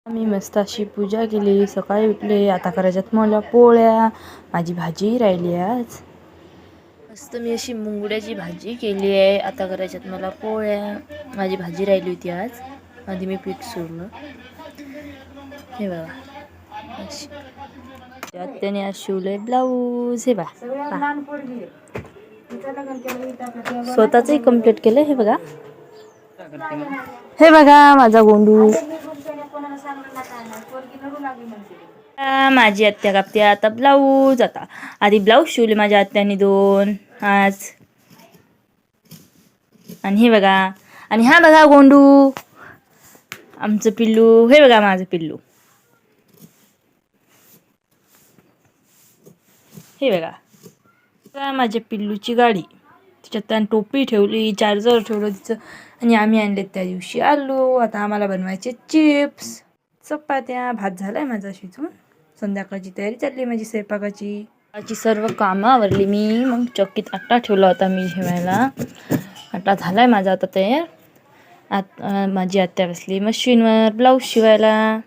मी मस्त अशी पूजा केली, सकाळी उठले. आता करायच्यात मला पोळ्या. माझी भाजी राहिली आज मस्त. मी अशी मुंगड्याची भाजी केली आहे. आता करायच्यात मला पोळ्या. माझी भाजी राहिली होती आज, आधी मी पीठ सोडलं. हे बघा अशी त्याने आज शिवलंय ब्लाऊज. हे बघा स्वतःचही कम्प्लीट केलं. हे बघा, हे बघा माझा गोंडू. माझी आत्या कापते आता ब्लाऊज. आता आधी ब्लाऊज शिवले माझ्या आत्याने 2 आज. आणि हे बघा, आणि हा बघा गोंडू, आमचं पिल्लू. हे बघा माझं पिल्लू. हे बघा माझ्या पिल्लूची गाडी. त्याच्यात त्यानं टोपी ठेवली, चार्जर ठेवलं तिचं. आणि आम्ही आणले त्या दिवशी आलू. आता आम्हाला बनवायचे चिप्स, चपात्या. भात झालाय माझा शिजून. संध्याकाळची तयारी चालली माझी स्वयंपाकाची. सर्व कामं आवरली मी. मग चक्कीत आटा ठेवला होता मी ठेवायला. आटा झालाय माझा आता तयार. माझी आत्या बसली मशीनवर ब्लाऊज शिवायला.